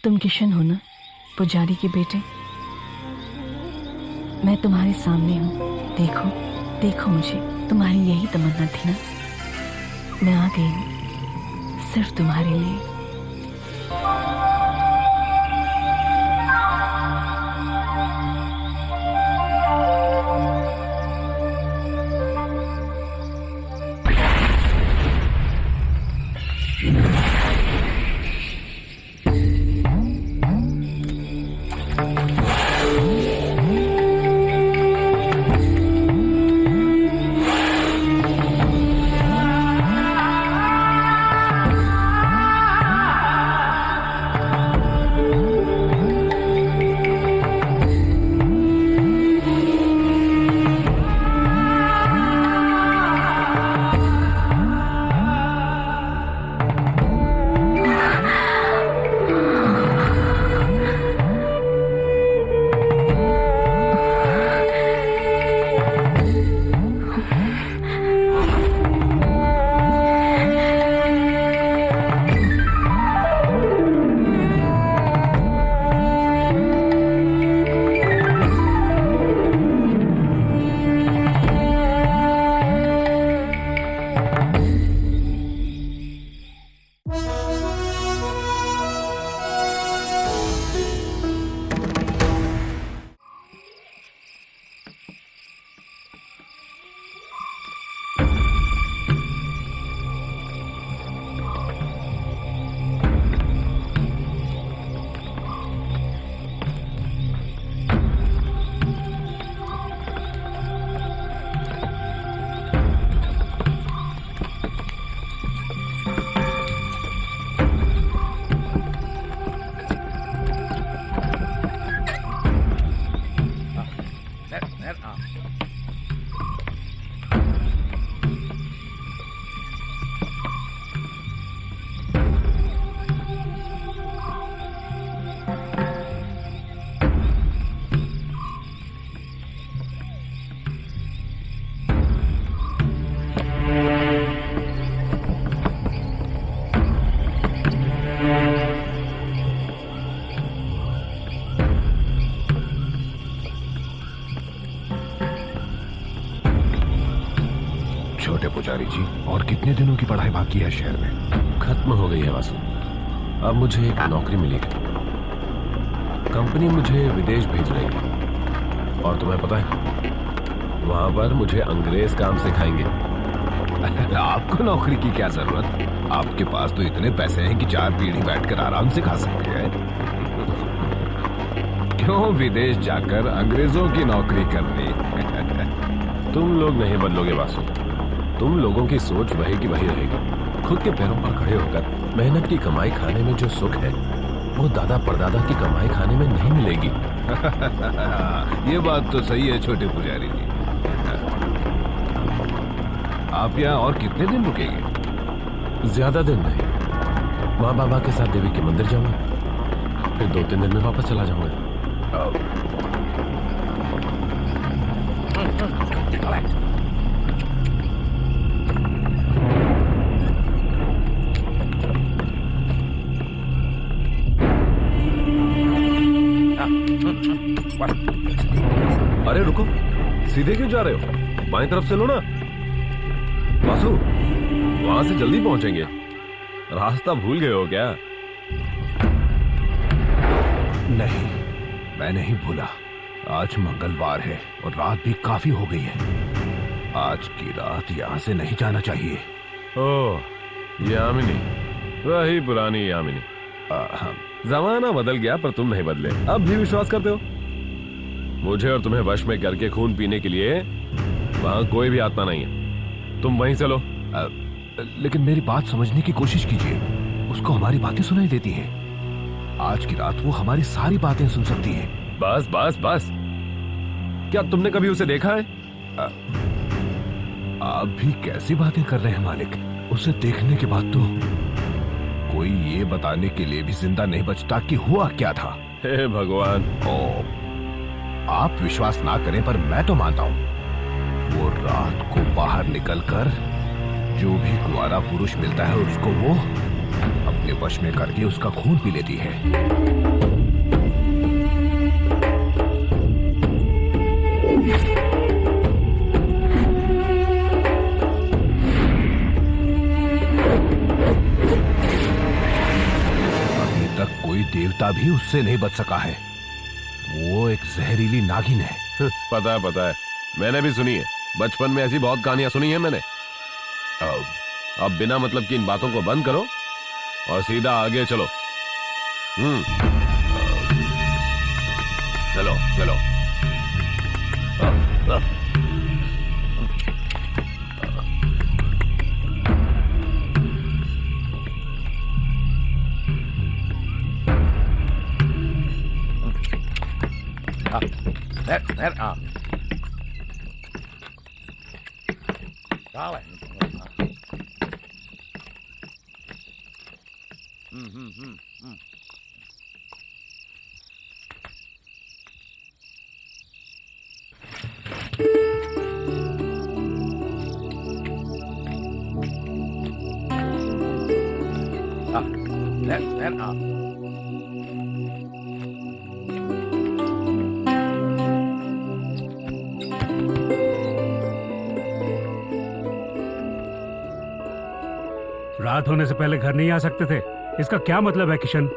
तुम किशन हो ना, पुजारी के बेटे? मैं तुम्हारे सामने हूँ, देखो देखो मुझे। तुम्हारी यही तमन्ना थी ना? मैं आ गई हूँ सिर्फ तुम्हारे लिए। छोटे पुजारी जी, और कितने दिनों की पढ़ाई बाकी है शहर में? खत्म हो गई है वासु। अब मुझे एक नौकरी मिली है। कंपनी मुझे विदेश भेज रही है और तुम्हें पता है वहां पर मुझे अंग्रेज काम सिखाएंगे। आपको नौकरी की क्या जरूरत? आपके पास तो इतने पैसे हैं कि 4 पीढ़ी बैठकर आराम से खा सकते हैं। क्यों विदेश जाकर अंग्रेजों की नौकरी करनी? तुम लोग नहीं बदलोगे वासु। तुम लोगों की सोच वही की वही रहेगी। खुद के पैरों पर खड़े होकर मेहनत की कमाई खाने में जो सुख है वो दादा परदादा की कमाई खाने में नहीं मिलेगी। ये बात तो सही है छोटे पुजारी जी। आप यहाँ और कितने दिन रुकेंगे? ज्यादा दिन नहीं। माँ बाबा के साथ देवी के मंदिर जाऊंगा, फिर 2-3 दिन में वापस चला जाऊंगा। अरे रुको, सीधे क्यों जा रहे हो? बाएं तरफ से लो ना। वासु, वहां से जल्दी पहुंचेंगे। रास्ता भूल गए हो क्या? नहीं, मैं नहीं भूला। आज मंगलवार है और रात भी काफी हो गई है। आज की रात यहाँ से नहीं जाना चाहिए। ओह, यामिनी, वही पुरानी यामिनी। जमाना बदल गया पर तुम नहीं बदले। अब भी विश्वास करते हो? मुझे और तुम्हें वश में करके खून पीने के लिए वहां कोई भी आत्मा नहीं है। तुम वहीं से लो। लेकिन मेरी बात समझने की कोशिश कीजिए। उसको हमारी बातें सुनाई देती हैं। आज की रात वो हमारी सारी बातें सुन सकती है। बस बस बस, क्या तुमने कभी उसे देखा है? आप भी कैसी बातें कर रहे हैं मालिक? उसे देखने के बाद तो कोई ये बताने के लिए भी जिंदा नहीं बचता कि हुआ क्या था। हे भगवान। आप विश्वास ना करें पर मैं तो मानता हूं। वो रात को बाहर निकलकर जो भी कुंवारा पुरुष मिलता है उसको वो अपने वश में करके उसका खून पी लेती है। अभी तक कोई देवता भी उससे नहीं बच सका है। वो एक जहरीली नागिन है। पता है, मैंने भी सुनी है। बचपन में ऐसी बहुत कहानियां सुनी है मैंने। अब बिना मतलब की इन बातों को बंद करो और सीधा आगे चलो। चलो चलो। रात होने से पहले घर नहीं आ सकते थे, इसका क्या मतलब है किशन?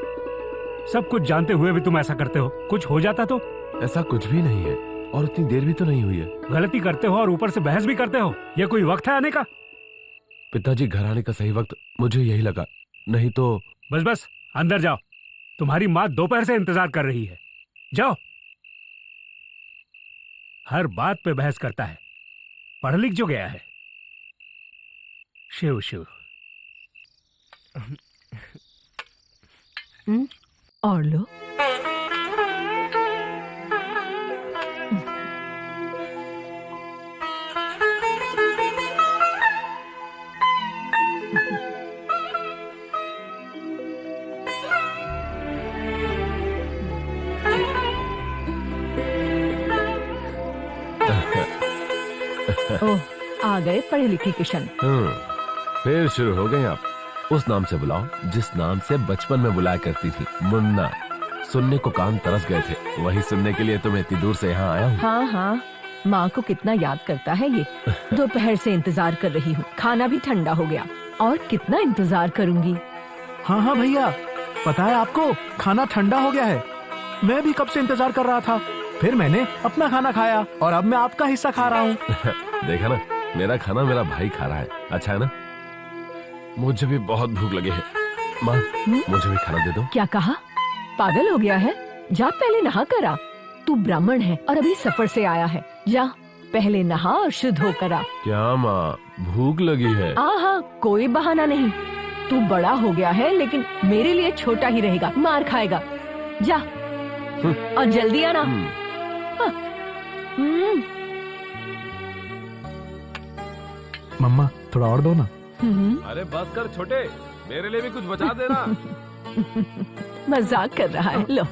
सब कुछ जानते हुए भी तुम ऐसा करते हो। कुछ हो जाता तो? ऐसा कुछ भी नहीं है और उतनी देर भी तो नहीं हुई है। गलती करते हो और ऊपर से बहस भी करते हो। ये कोई वक्त है आने का? पिताजी, घर आने का सही वक्त मुझे यही लगा, नहीं तो। बस बस, अंदर जाओ। तुम्हारी माँ दोपहर से इंतजार कर रही है। जाओ। हर बात पे बहस करता है। पढ़ लिख जो गया है। शिव शिव। और लो। ओह, आ गए पढ़े लिखे किशन। फिर शुरू हो गए आप। उस नाम से बुलाओ जिस नाम से बचपन में बुलाया करती थी, मुन्ना। सुनने को कान तरस गए थे, वही सुनने के लिए तुम्हें इतनी दूर से यहाँ आया हूँ। हाँ हाँ, माँ को कितना याद करता है ये। दोपहर से इंतजार कर रही हूँ, खाना भी ठंडा हो गया और कितना इंतजार करूँगी। हाँ हाँ भैया, पता है आपको, खाना ठंडा हो गया है। मैं भी कब से इंतजार कर रहा था। फिर मैंने अपना खाना खाया और अब मैं आपका हिस्सा खा रहा हूँ। देखा ना, मेरा खाना मेरा भाई खा रहा है। अच्छा है ना? मुझे भी बहुत भूख लगी है। माँ, मुझे भी खाना दे दो। क्या कहा? पागल हो गया है? जा पहले नहा कर आ। तू ब्राह्मण है और अभी सफर से आया है। जा पहले नहा और शुद्ध होकर आ। क्या माँ, भूख लगी है? हाँ, कोई बहाना नहीं। तू बड़ा हो गया है लेकिन मेरे लिए छोटा ही रहेगा, मार खाएगा। जा और जल्दी आना। हाँ। मम्मा, थोड़ा और दो ना। अरे बस कर छोटे, मेरे लिए भी कुछ बचा देना। मजाक कर रहा है। लो।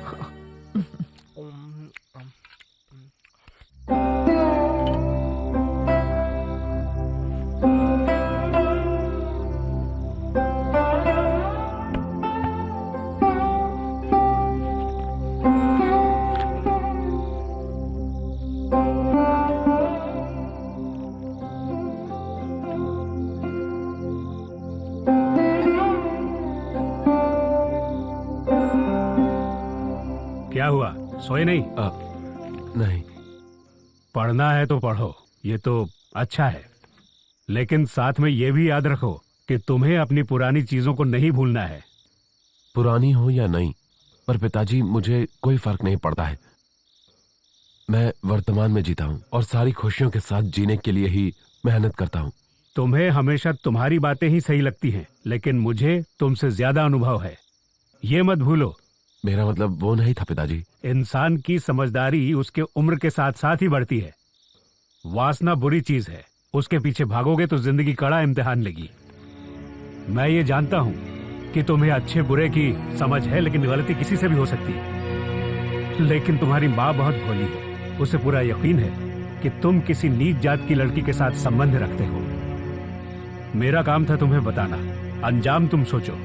क्या हुआ, सोए नहीं? नहीं। पढ़ना है तो पढ़ो, ये तो अच्छा है। लेकिन साथ में ये भी याद रखो कि तुम्हें अपनी पुरानी चीजों को नहीं भूलना है। पुरानी हो या नहीं, पर पिताजी मुझे कोई फर्क नहीं पड़ता है। मैं वर्तमान में जीता हूँ और सारी खुशियों के साथ जीने के लिए ही मेहनत करता हूँ। तुम्हें हमेशा तुम्हारी बातें ही सही लगती हैं, लेकिन मुझे तुमसे ज्यादा अनुभव है, ये मत भूलो। मेरा मतलब वो नहीं था पिताजी। इंसान की समझदारी उसके उम्र के साथ साथ ही बढ़ती है। वासना बुरी चीज है, उसके पीछे भागोगे तो जिंदगी कड़ा इम्तिहान लेगी। मैं ये जानता हूँ कि तुम्हें अच्छे बुरे की समझ है, लेकिन गलती किसी से भी हो सकती है। लेकिन तुम्हारी माँ बहुत भोली है, उसे पूरा यकीन है कि तुम किसी नीच जात की लड़की के साथ संबंध रखते हो। मेरा काम था तुम्हें बताना, अंजाम तुम सोचो।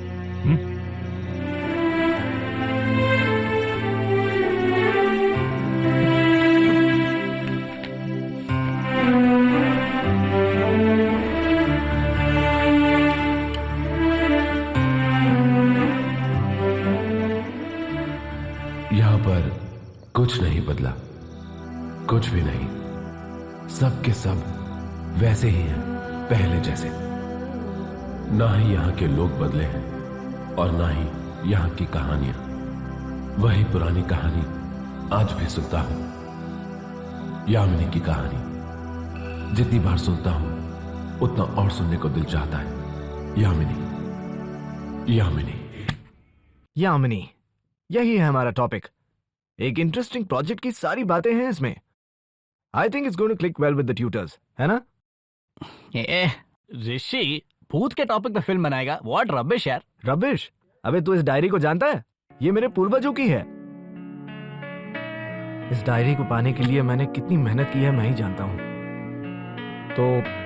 यहां पर कुछ नहीं बदला, कुछ भी नहीं। सब के सब वैसे ही हैं, पहले जैसे। ना ही यहां के लोग बदले हैं और ना ही यहां की कहानियां। वही पुरानी कहानी आज भी सुनता हूं, यामिनी की कहानी। जितनी बार सुनता हूं उतना और सुनने को दिल चाहता है। यामिनी, यामिनी। यामिनी, यही है हमारा टॉपिक। एक इंटरेस्टिंग प्रोजेक्ट की सारी बातें हैं इसमें। I think it's going to click well with the tutors, है ना? ऋषि भूत के टॉपिक पे फिल्म बनाएगा? व्हाट रबिश यार। रबिश? अबे तू इस डायरी को जानता है? ये मेरे पूर्वजों की है। इस डायरी को पाने के लिए मैंने कितनी मेहनत की है मैं ही जानता हूँ। तो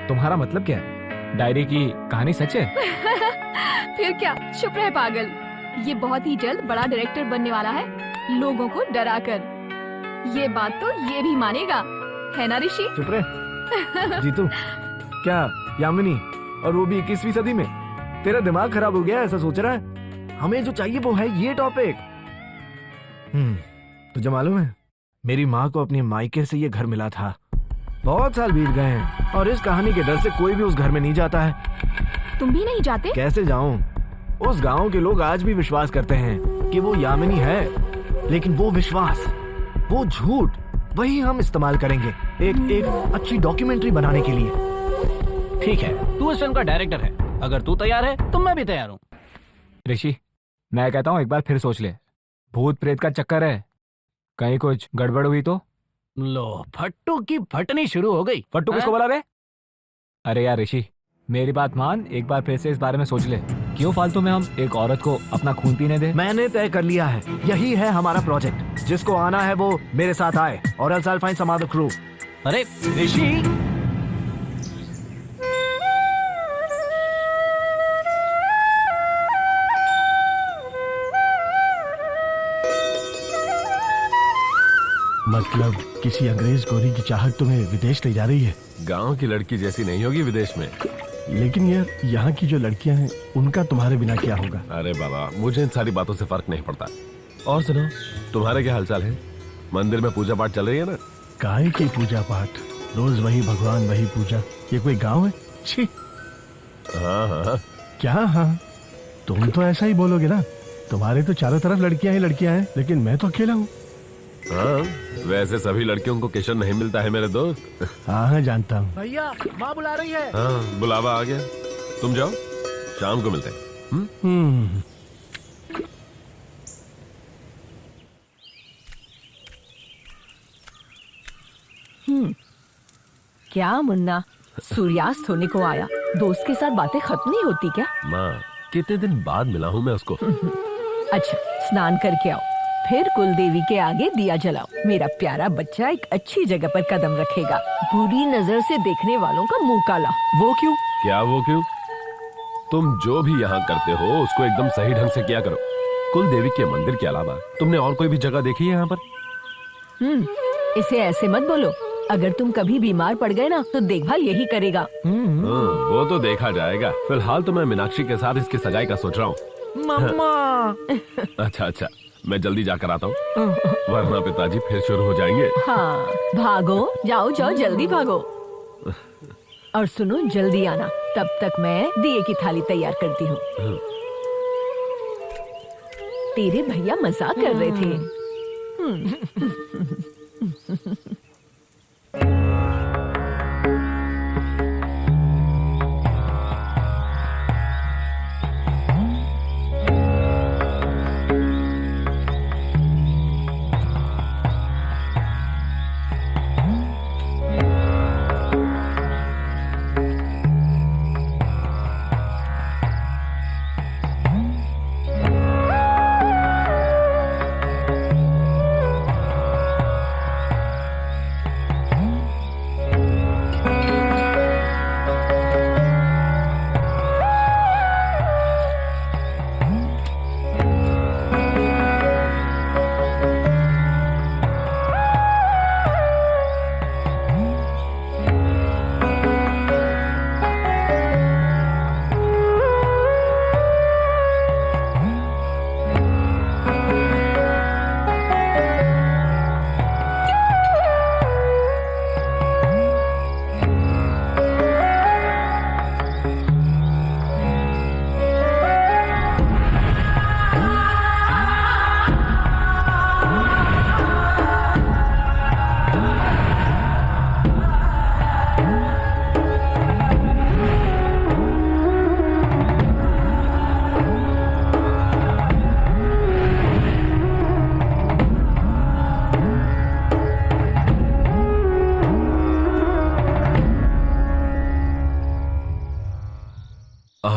तुम्हारा मतलब क्या है? डायरी की कहानी सच है? फिर क्या, चुप रहे पागल। ये बहुत ही जल्द बड़ा डायरेक्टर बनने वाला है, लोगों को डरा कर। ये बात तो ये भी मानेगा, है ना ऋषि? चुप रहे। जीतू, क्या यामिनी, और वो भी 21वीं सदी में? तेरा दिमाग खराब हो गया है, ऐसा सोच रहा है? हमें जो चाहिए वो है ये टॉपिक। तुझे मालूम है, मेरी माँ को अपने मायके से ये घर मिला था। बहुत साल बीत गए हैं और इस कहानी के डर से कोई भी उस घर में नहीं जाता है। तुम भी नहीं जाते? कैसे जाऊं? उस गांव के लोग आज भी विश्वास करते हैं कि वो यामिनी है, लेकिन वो विश्वास, वो झूठ, वही हम इस्तेमाल करेंगे एक अच्छी डॉक्यूमेंट्री बनाने के लिए। ठीक है, तू इस फिल्म का डायरेक्टर है। अगर तू तैयार है तो मैं भी तैयार हूँ। ऋषि, मैं कहता हूँ एक बार फिर सोच ले। भूत प्रेत का चक्कर है, कहीं कुछ गड़बड़ हुई तो? लो, फट्टू की फटनी शुरू हो गई। फट्टू किसको बोला बे? अरे यार ऋषि, मेरी बात मान, एक बार फिर से इस बारे में सोच ले। क्यों फालतू में हम एक औरत को अपना खून पीने दे? मैंने तय कर लिया है, यही है हमारा प्रोजेक्ट। जिसको आना है वो मेरे साथ आए, और else I will find some other crew. अरे ऋषि, मतलब किसी अंग्रेज गोरी की चाहत तुम्हें विदेश ले जा रही है? गांव की लड़की जैसी नहीं होगी विदेश में। लेकिन यार, यहाँ की जो लड़कियाँ हैं उनका तुम्हारे बिना क्या होगा? अरे बाबा, मुझे इन सारी बातों से फर्क नहीं पड़ता। और सुनो, तुम्हारे क्या हालचाल है? मंदिर में पूजा पाठ चल रही है ना? काय की पूजा पाठ? रोज वही भगवान वही पूजा। ये कोई गांव है? छी। हाँ हाँ। क्या हाँ? तुम तो ऐसा ही बोलोगे ना। तुम्हारे तो चारों तरफ लड़कियां हैं, लेकिन मैं तो अकेला हूँ। हाँ, वैसे सभी लड़कियों को किशन नहीं मिलता है मेरे दोस्त। हाँ जानता हूँ। भैया, माँ बुला रही है। हाँ, बुलावा आ गया। तुम जाओ, शाम को मिलते हैं। क्या मुन्ना, सूर्यास्त होने को आया, दोस्त के साथ बातें खत्म नहीं होती क्या? माँ, कितने दिन बाद मिला हूँ मैं उसको। अच्छा, स्नान करके आओ, फिर कुलदेवी के आगे दिया जलाओ। मेरा प्यारा बच्चा एक अच्छी जगह पर कदम रखेगा। बुरी नजर से देखने वालों का मुंह काला। वो क्यों? क्या वो क्यों? तुम जो भी यहाँ करते हो उसको एकदम सही ढंग से किया करो। कुल देवी के मंदिर के अलावा तुमने और कोई भी जगह देखी है यहाँ पर? इसे ऐसे मत बोलो। अगर तुम कभी बीमार पड़ गए ना तो देखभाल यही करेगा। वो तो देखा जाएगा। फिलहाल तो मैं मीनाक्षी के साथ इसकी सगाई का सोच रहा हूँ। मम्मा। अच्छा, मैं जल्दी जाकर आता हूँ, वरना पिताजी फिर शुरू हो जाएंगे। हाँ, भागो, जाओ जल्दी भागो। और सुनो, जल्दी आना, तब तक मैं दिए की थाली तैयार करती हूँ। तेरे भैया मजाक कर रहे थे।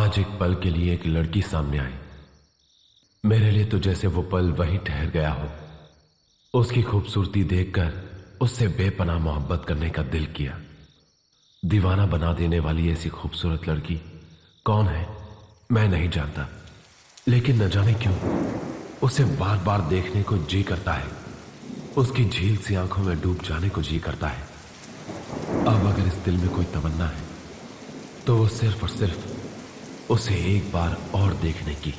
आज एक पल के लिए एक लड़की सामने आई। मेरे लिए तो जैसे वो पल वहीं ठहर गया हो। उसकी खूबसूरती देखकर उससे बेपनाह मोहब्बत करने का दिल किया। दीवाना बना देने वाली ऐसी खूबसूरत लड़की कौन है मैं नहीं जानता, लेकिन न जाने क्यों उसे बार बार देखने को जी करता है। उसकी झील सी आंखों में डूब जाने को जी करता है। अब अगर इस दिल में कोई तमन्ना है तो वो सिर्फ और सिर्फ उसे एक बार और देखने की।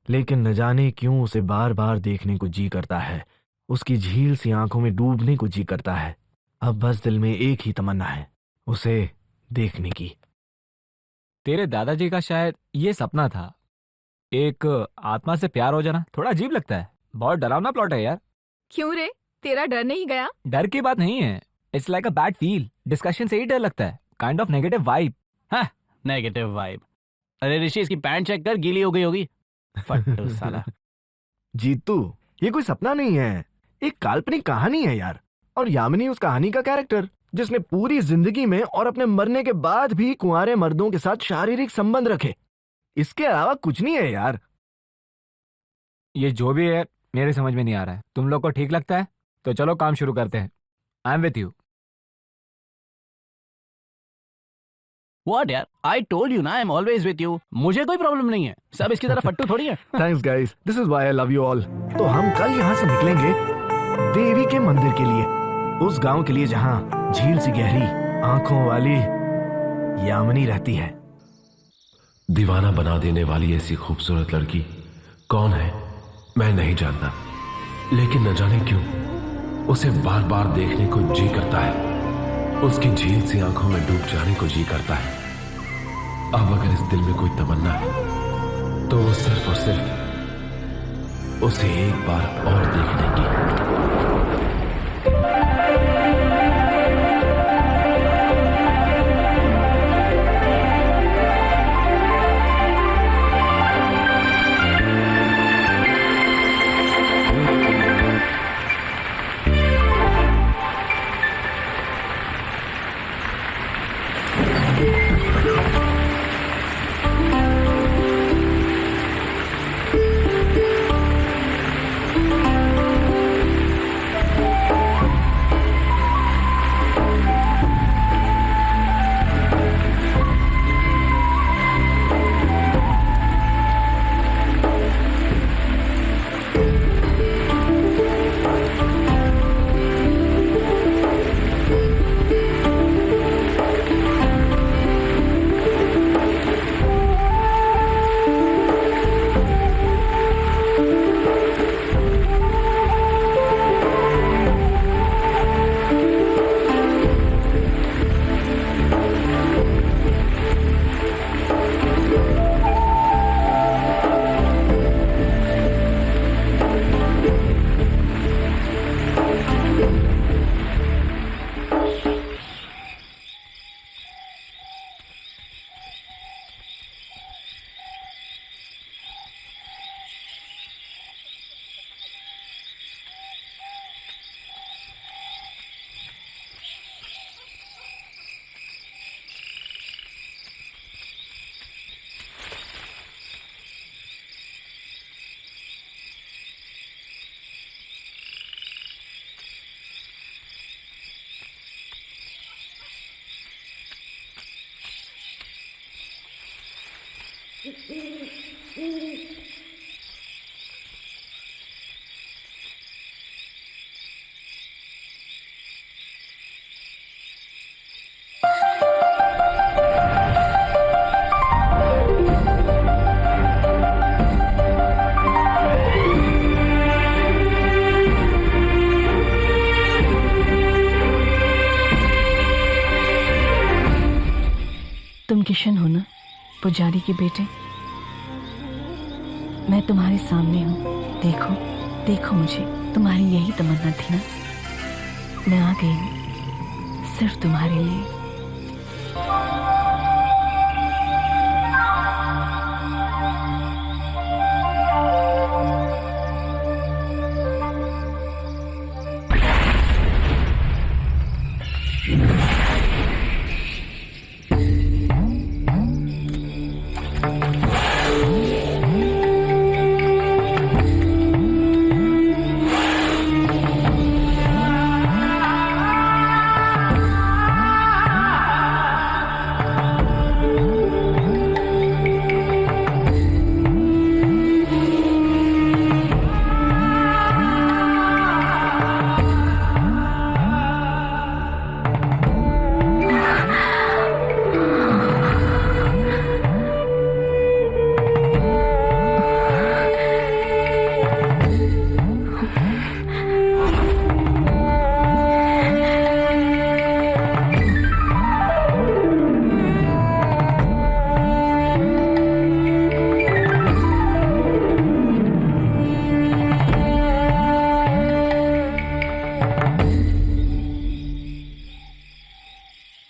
लेकिन न जाने क्यों उसे बार बार देखने को जी करता है। उसकी झील सी आंखों में डूबने को जी करता है। अब बस दिल में एक ही तमन्ना है, उसे देखने की। तेरे दादाजी का शायद ये सपना था, एक आत्मा से प्यार हो जाना। थोड़ा अजीब लगता है, बहुत डरावना प्लॉट है यार। क्यों रे, तेरा डर नहीं गया? डर की बात नहीं है, it's like a bad feel. Discussion से ही डर लगता है, काइंड ऑफ नेगेटिव वाइब। हाँ, नेगेटिव वाइब। अरे ऋषि, इसकी पैंट चेक कर, गीली हो गई होगी। फट्टू साला। जीतू, ये कोई सपना नहीं है, एक काल्पनिक कहानी है यार। और यामिनी उस कहानी का कैरेक्टर जिसने पूरी जिंदगी में और अपने मरने के बाद भी कुंवारे मर्दों के साथ शारीरिक संबंध रखे। इसके अलावा कुछ नहीं है यार। ये जो भी है मेरे समझ में नहीं आ रहा है। तुम लोग को ठीक लगता है तो चलो काम शुरू करते हैं। I am with you. What यार, I told you ना, I'm always with you। मुझे कोई प्रॉब्लम नहीं है, सब इसकी तरह फट्टू थोड़ी है। Thanks guys, this is why I love you all. तो हम कल यहाँ से निकलेंगे देवी के मंदिर के लिए, उस गांव के लिए जहाँ झील सी गहरी आंखों वाली यामिनी रहती है। दीवाना बना देने वाली ऐसी खूबसूरत लड़की कौन है मैं नहीं जानता, लेकिन न जाने क्यों उसे बार बार देखने को जी करता है। उसकी झील सी आंखों में डूब जाने को जी करता है। अब अगर इस दिल में कोई तमन्ना है तो वो सिर्फ और सिर्फ उसे एक बार और देखने की। किशन हो ना, पुजारी के बेटे। मैं तुम्हारे सामने हूँ, देखो देखो मुझे। तुम्हारी यही तमन्ना थी ना, मैं आ गई हूँ सिर्फ तुम्हारे लिए।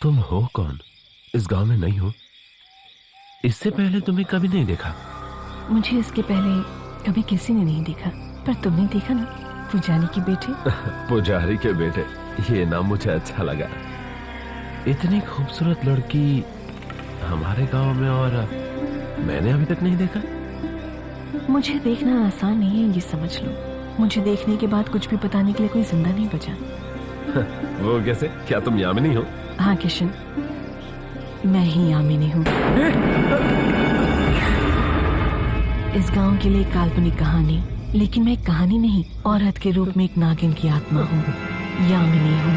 तुम हो कौन? इस गांव में नहीं हो? इससे पहले तुम्हें कभी नहीं देखा। मुझे इसके पहले कभी किसी ने नहीं देखा, पर तुमने देखा ना, पुजारी के बेटे। पुजारी के बेटे, ये नाम मुझे अच्छा लगा। इतनी खूबसूरत लड़की हमारे गांव में, और मैंने अभी तक नहीं देखा। मुझे देखना आसान नहीं है, ये समझ लो। मुझे देखने के बाद कुछ भी बताने के लिए कोई जिंदा नहीं बचा। वो कैसे? क्या तुम यामिनी हो? हाँ किशन, मैं ही यामिनी हूँ। इस गांव के लिए एक काल्पनिक कहानी, लेकिन मैं एक कहानी नहीं, औरत के रूप में एक नागिन की आत्मा हूँ, यामिनी हूँ।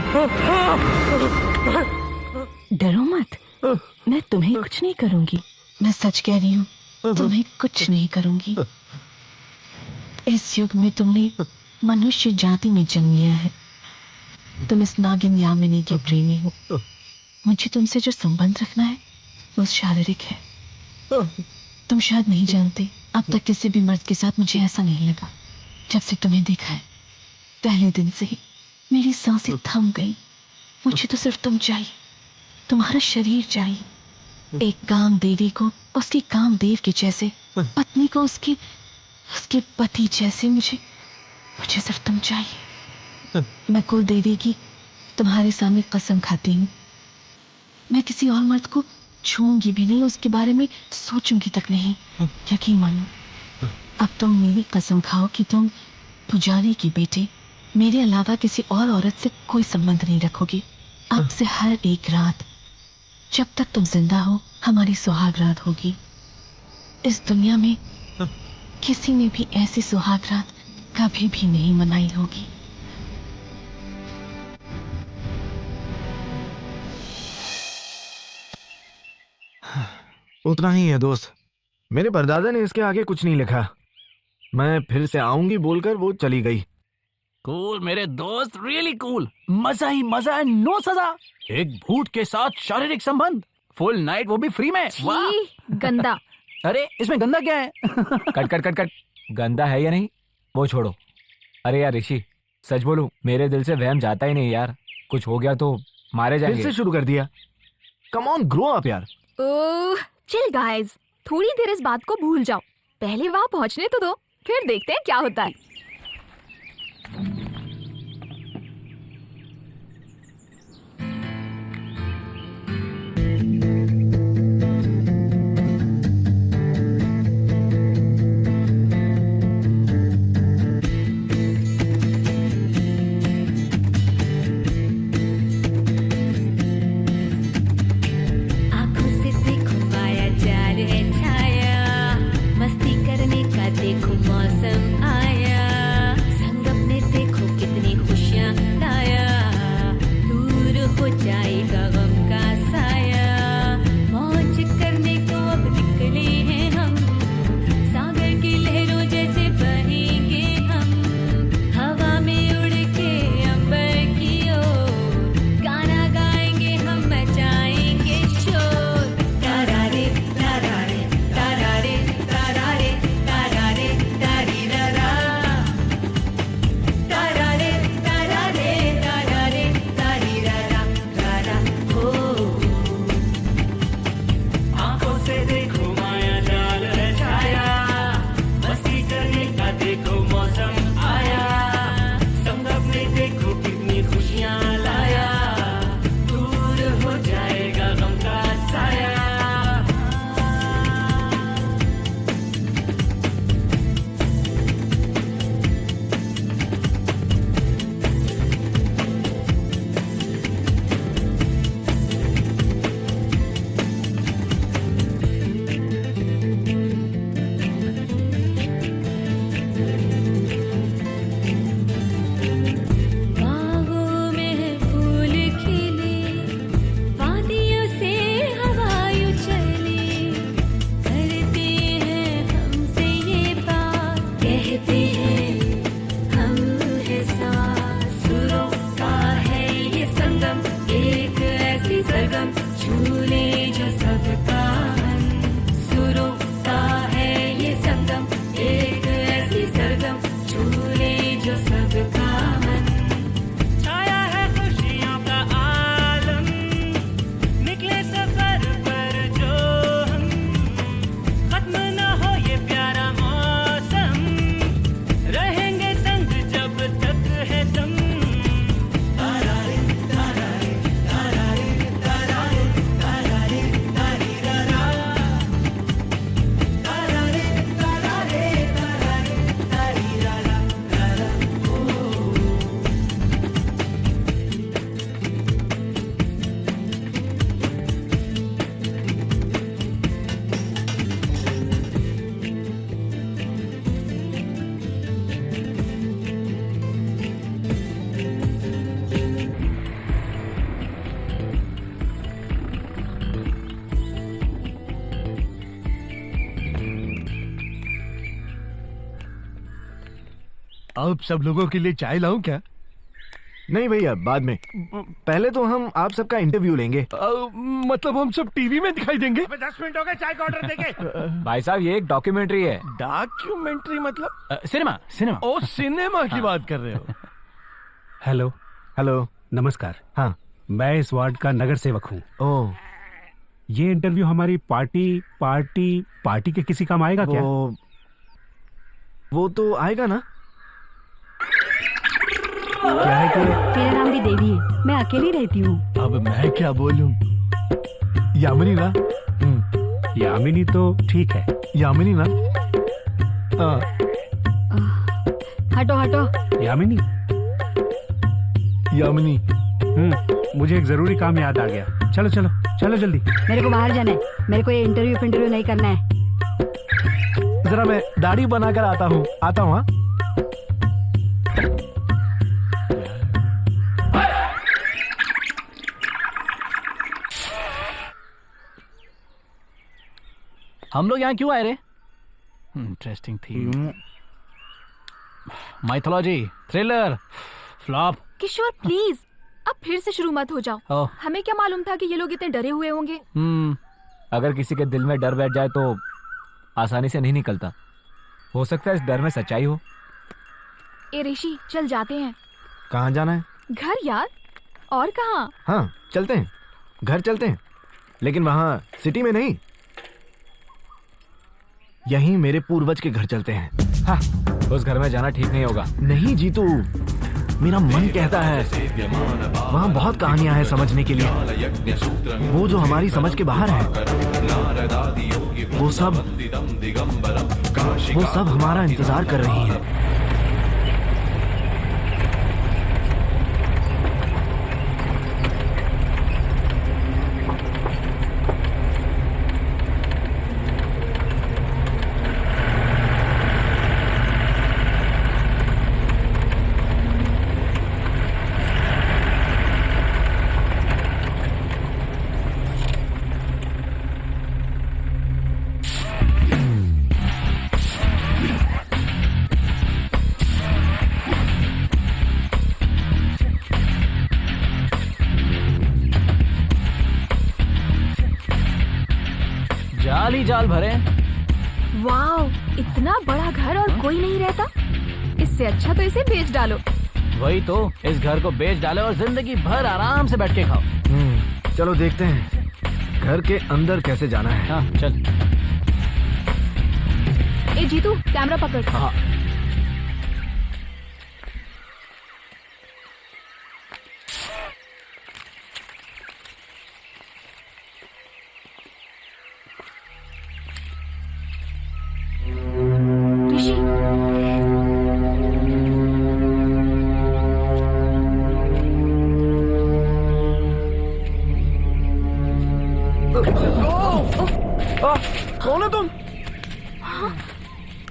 डरो मत, मैं तुम्हें कुछ नहीं करूंगी। मैं सच कह रही हूँ, तुम्हें कुछ नहीं करूंगी। इस युग में तुमने मनुष्य जाति में जन्म लिया है। तुम इस नागिन यामिनी के प्रेमी हो। मुझे तुमसे जो संबंध रखना है वो शारीरिक है। तुम शायद नहीं जानते, अब तक किसी भी मर्द के साथ मुझे ऐसा नहीं लगा। जब से तुम्हें देखा है, पहले दिन से ही मेरी सांसें थम गई। मुझे तो सिर्फ तुम चाहिए, तुम्हारा शरीर चाहिए। एक काम देवी को उसकी कामदेव के जैसे, पत्नी को उसके पति जैसे। मुझे सिर्फ तुम चाहिए। मैं कुल देवी की तुम्हारे सामने कसम खाती हूँ, मैं किसी और मर्द को छूंगी भी नहीं, उसके बारे में सोचूंगी तक नहीं। यकीन मानो, अब तुम मेरी कसम खाओ कि तुम पुजारी की बेटे मेरे अलावा किसी और औरत से कोई संबंध नहीं रखोगी। अब से हर एक रात जब तक तुम जिंदा हो, हमारी सुहाग रात होगी। इस दुनिया में किसी ने भी ऐसी सुहाग रात कभी भी नहीं मनाई होगी। उतना ही है दोस्त, मेरे परदादा ने इसके आगे कुछ नहीं लिखा। मैं फिर से आऊंगी बोलकर वो चली गई। कूल मेरे दोस्त, रियली कूल। मजा ही मजा है, नो सजा। एक भूत के साथ शारीरिक संबंध, फुल नाइट, वो भी फ्री में। वाह, गंदा। अरे इसमें गंदा क्या है? कट कट कट कट, गंदा है या नहीं वो छोड़ो। अरे यार ऋषि, सच बोलूं, मेरे दिल से वहम जाता ही नहीं यार। कुछ हो गया तो मारे फिर जाएंगे। से शुरू कर दिया। कम ऑन, ग्रो अप यार। ओह, चिल गाइस, थोड़ी देर इस बात को भूल जाओ। पहले वहां पहुंचने तो दो, फिर देखते हैं क्या होता है। देखो मौसम आया, संग अपने देखो कितनी खुशियाँ लाया। दूर हो जाएगा गम का साया, मौज करने को अब निकले हैं हम। सागर की लहरों जैसे बहेंगे हम, हवा में उड़ के अंबर की ओर। गाना गाएंगे हम, मचाएंगे शोर। आप सब लोगों के लिए चाय लाऊं क्या? नहीं भैया, बाद में। पहले तो हम आप सबका इंटरव्यू लेंगे। मतलब हम सब टीवी में दिखाई देंगे? 10 मिनट हो गए चाय का ऑर्डर देके। भाई साहब ये एक डॉक्यूमेंट्री है। डॉक्यूमेंट्री मतलब? Cinema cinema. ओ सिनेमा की बात कर रहे हो? हेलो। हेलो। नमस्कार। हाँ। मैं इस वार्ड का नगर सेवक हूँ। ओह। ये इंटरव्यू हमारी पार्टी के किसी काम आएगा क्या? वो तो आएगा ना। क्या है कि मेरा नाम भी देवी है, मैं अकेली रहती हूँ। अब मैं क्या बोलूं? यामिनी ना? यामिनी तो ठीक है। यामिनी ना? हटो हटो। यामिनी। यामिनी। मुझे एक जरूरी काम याद आ गया। चलो चलो चलो जल्दी। मेरे को बाहर जाना है, मेरे को ये इंटरव्यू नहीं करना है। जरा मैं दाढ़ी बनाकर आता हूँ। हाँ। हम लोग यहाँ क्यों आए रे? इंटरेस्टिंग थी। Mythology, thriller, flop. Kishore please अब फिर से शुरू मत हो जाओ। हमें क्या मालूम था कि ये लोग इतने डरे हुए होंगे। अगर किसी के दिल में डर बैठ जाए तो आसानी से नहीं निकलता। हो सकता है इस डर में सच्चाई हो। ए ऋषि, चल जाते हैं। कहाँ जाना है? घर यार, और कहाँ? हाँ चलते हैं, घर चलते हैं, लेकिन वहाँ सिटी में नहीं। यहीं मेरे पूर्वज के घर चलते हैं। हाँ, उस घर में जाना ठीक नहीं होगा। नहीं जीतू, मेरा मन कहता है वहाँ बहुत कहानियां हैं समझने के लिए। वो जो हमारी समझ के बाहर है, वो सब हमारा इंतजार कर रही है। जाल भरे। वाओ, इतना बड़ा घर और कोई नहीं रहता। इससे अच्छा तो इसे बेच डालो। वही तो, इस घर को बेच डालो और जिंदगी भर आराम से बैठ के खाओ। चलो देखते हैं घर के अंदर कैसे जाना है। हाँ चल। ए जीतू, कैमरा पकड़। हाँ। कौन हो तुम?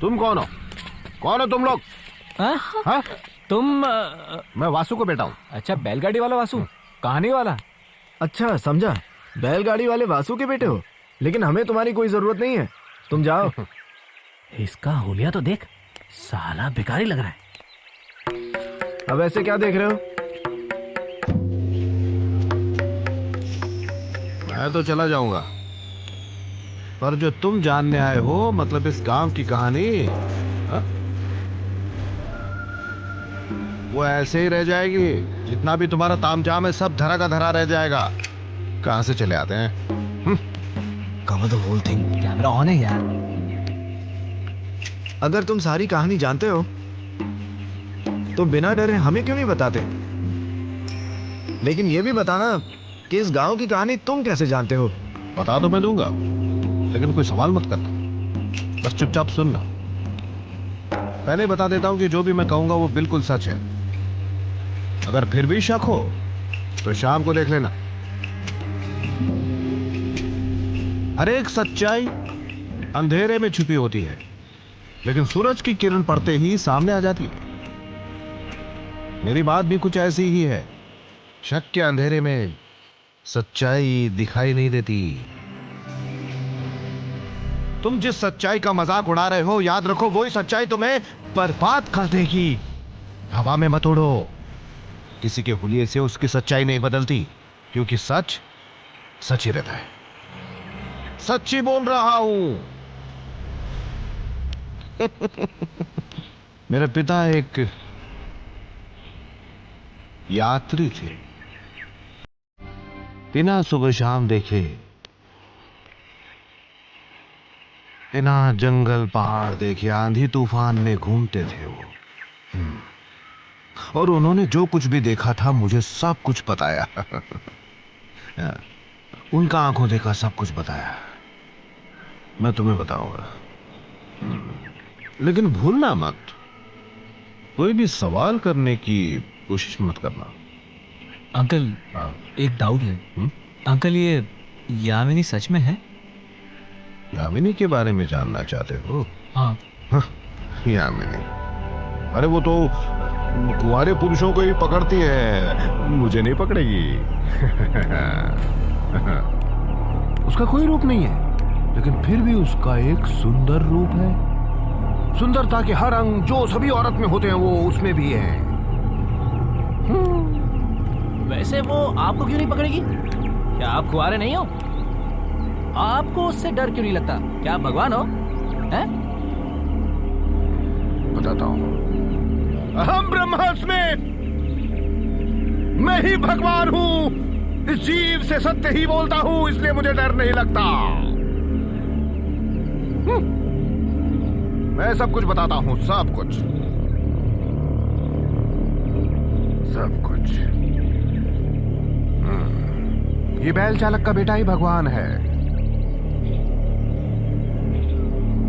तुम कौन हो? कौन हो तुम लोग? हाँ? तुम मैं वासु को बेटा हूँ। अच्छा, बैलगाड़ी वाला वासु, कहानी वाला। अच्छा समझा, बैलगाड़ी वाले वासु के बेटे हो। लेकिन हमें तुम्हारी कोई जरूरत नहीं है, तुम जाओ। इसका हुलिया तो देख, साला बेकारी लग रहा है। अब ऐसे क्या देख रहे हो? मैं तो चला जाऊंगा, पर जो तुम जानने आए हो, मतलब इस गांव की कहानी, वो ऐसे ही रह जाएगी। जितना भी तुम्हारा तामझाम है सब धरा का धरा रह जाएगा। कहां से चले आते हैं? Cover the whole thing. Camera on है यार। अगर तुम सारी कहानी जानते हो तो बिना डरे हमें क्यों नहीं बताते? लेकिन ये भी बताना कि इस गांव की कहानी तुम कैसे जानते हो? बता तो मैं दूंगा, लेकिन कोई सवाल मत करना, बस चुपचाप सुनना। पहले बता देता हूं कि जो भी मैं कहूंगा वो बिल्कुल सच है। अगर फिर भी शक हो तो शाम को देख लेना। हर एक सच्चाई अंधेरे में छुपी होती है, लेकिन सूरज की किरण पड़ते ही सामने आ जाती है। मेरी बात भी कुछ ऐसी ही है। शक के अंधेरे में सच्चाई दिखाई नहीं देती। तुम जिस सच्चाई का मजाक उड़ा रहे हो, याद रखो वही सच्चाई तुम्हें बर्बाद कर देगी। हवा में मत उड़ो। किसी के हुलिये से उसकी सच्चाई नहीं बदलती, क्योंकि सच सच ही रहता है। सच्ची बोल रहा हूं। मेरे पिता एक यात्री थे। बिना सुबह शाम देखे, बिना जंगल पहाड़ देखे, आंधी तूफान में घूमते थे वो। और उन्होंने जो कुछ भी देखा था मुझे सब कुछ बताया। उनका आंखों देखा सब कुछ बताया। मैं तुम्हें बताऊंगा, लेकिन भूलना मत, कोई भी सवाल करने की कोशिश मत करना। अंकल, एक डाउट है। अंकल, ये यामिनी सच में है? यामिनी के बारे में जानना चाहते हो? हाँ। यामिनी, अरे वो तो कुंवारे पुरुषों को ही पकड़ती है, मुझे नहीं पकड़ेगी। उसका कोई रूप नहीं है, लेकिन फिर भी उसका एक सुंदर रूप है। सुंदरता के हर अंग जो सभी औरत में होते हैं वो उसमें भी है। वैसे वो आपको क्यों नहीं पकड़ेगी? क्या आप कुंवारे नहीं हो? आपको उससे डर क्यों नहीं लगता? क्या आप भगवान हो? हैं? बताता हूं। अहम ब्रह्मास्मि, मैं ही भगवान हूं। इस जीव से सत्य ही बोलता हूं, इसलिए मुझे डर नहीं लगता। मैं सब कुछ बताता हूं, सब कुछ, सब कुछ। ये बैल चालक का बेटा ही भगवान है।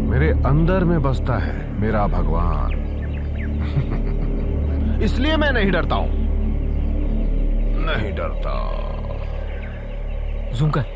मेरे अंदर में बसता है मेरा भगवान। इसलिए मैं नहीं डरता हूं, नहीं डरता। जूम कर।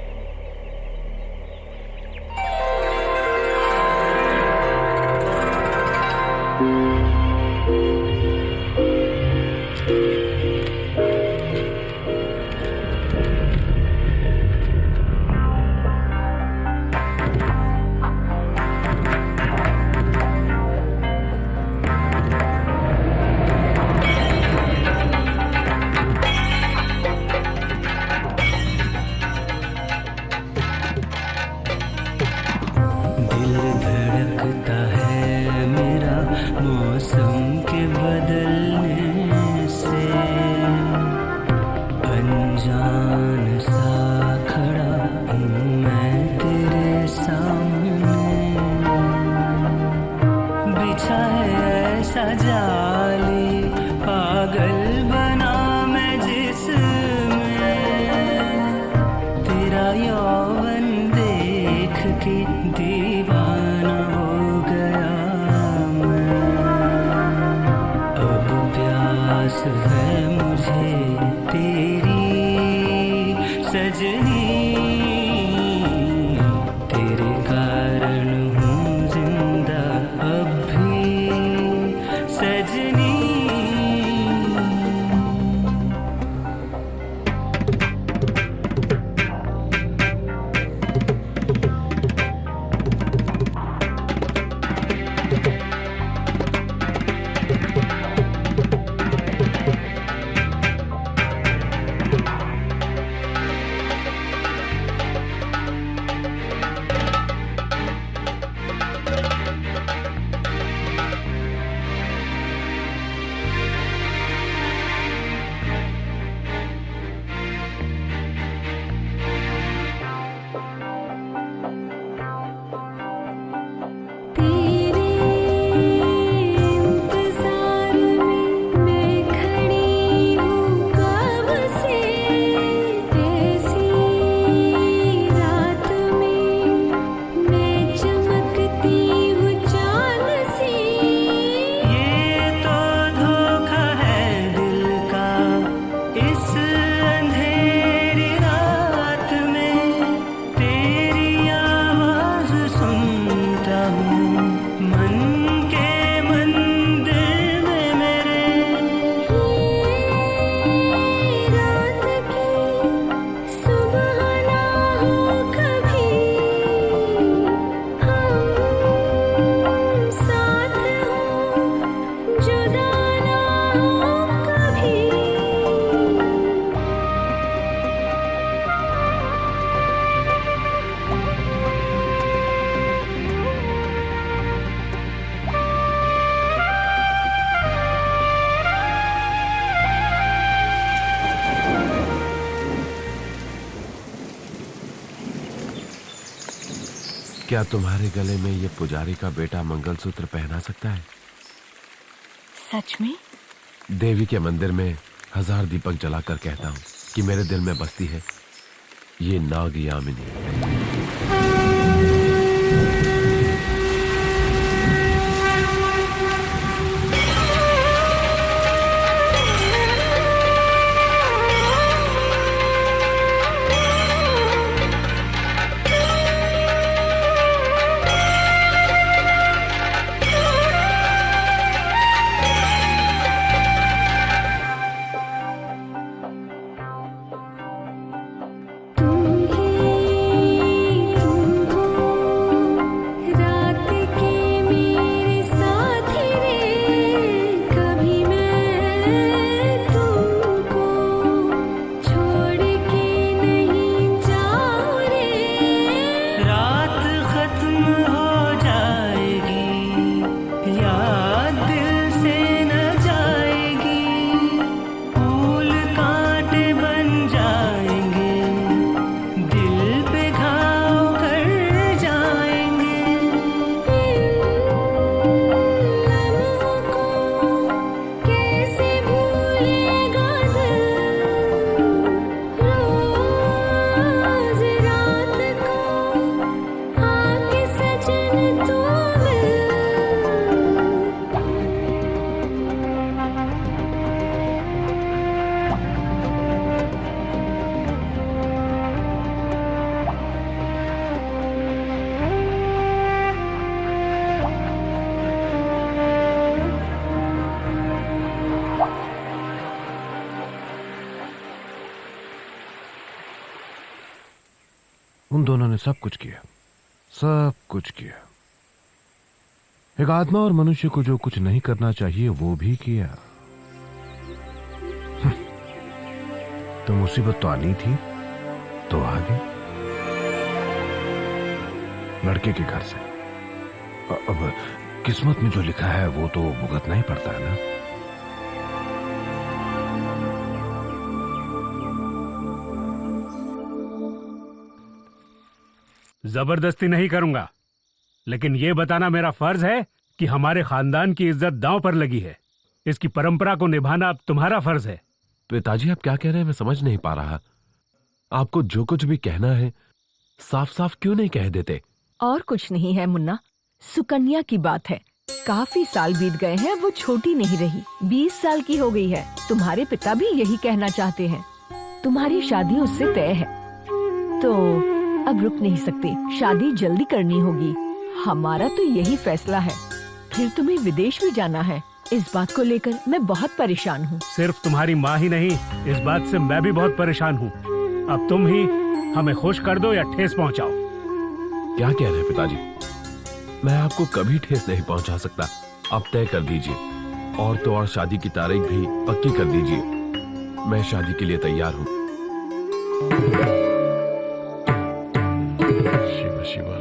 क्या तुम्हारे गले में ये पुजारी का बेटा मंगलसूत्र पहना सकता है? सच में? देवी के मंदिर में 1000 दीपक जलाकर कहता हूँ कि मेरे दिल में बसती है ये नाग यामिनी। उन दोनों ने सब कुछ किया, सब कुछ किया। एक आत्मा और मनुष्य को जो कुछ नहीं करना चाहिए वो भी किया। तो मुसीबत तो आनी थी तो आ गई लड़के के घर से। अब किस्मत में जो लिखा है वो तो भुगतना ही पड़ता है ना। जबरदस्ती नहीं करूंगा, लेकिन यह बताना मेरा फर्ज है कि हमारे खानदान की इज्जत दांव पर लगी है। इसकी परंपरा को निभाना अब तुम्हारा फर्ज है। पिताजी आप क्या कह रहे हैं मैं समझ नहीं पा रहा। आपको जो कुछ भी कहना है साफ साफ क्यों नहीं कह देते? और कुछ नहीं है मुन्ना, सुकन्या की बात है। काफी साल बीत गए हैं, वो छोटी नहीं रही, 20 साल की हो गई है। तुम्हारे पिता भी यही कहना चाहते हैं। तुम्हारी शादी उससे तय है, तो अब रुक नहीं सकते, शादी जल्दी करनी होगी। हमारा तो यही फैसला है। फिर तुम्हें विदेश भी जाना है, इस बात को लेकर मैं बहुत परेशान हूँ। सिर्फ तुम्हारी माँ ही नहीं, इस बात से मैं भी बहुत परेशान हूँ। अब तुम ही हमें खुश कर दो या ठेस पहुँचाओ। क्या कह रहे हैं पिताजी? मैं आपको कभी ठेस नहीं पहुँचा सकता। आप तय कर दीजिए, और तो और शादी की तारीख भी पक्की कर दीजिए। मैं शादी के लिए तैयार हूँ। शिवा शिवा।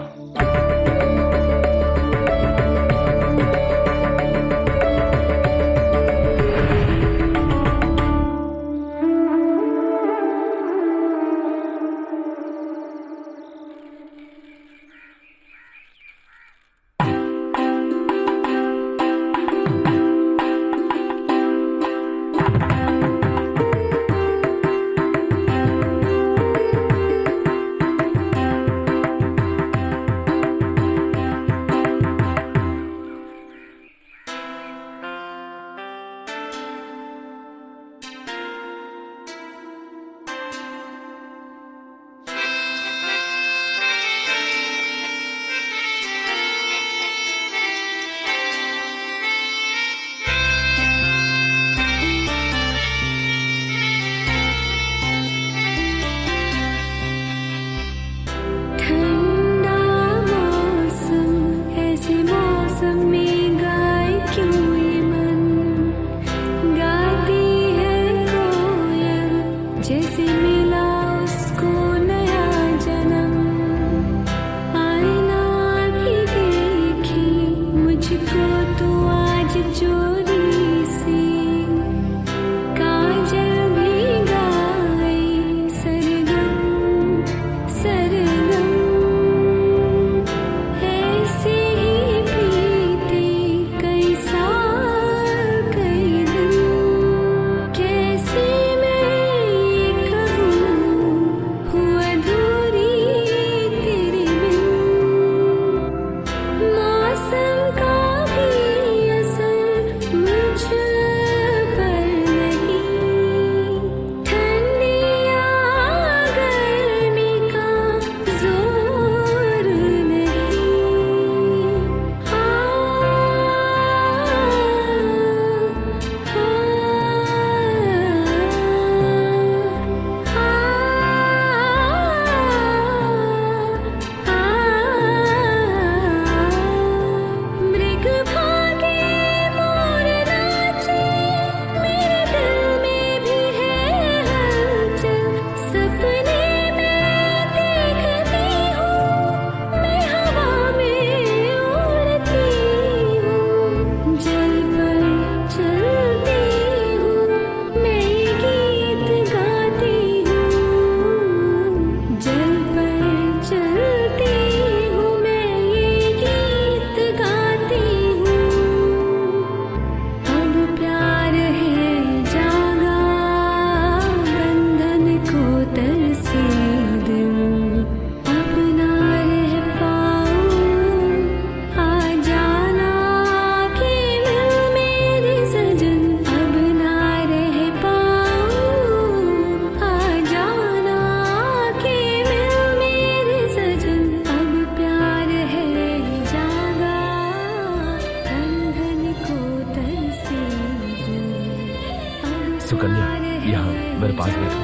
पास बैठो।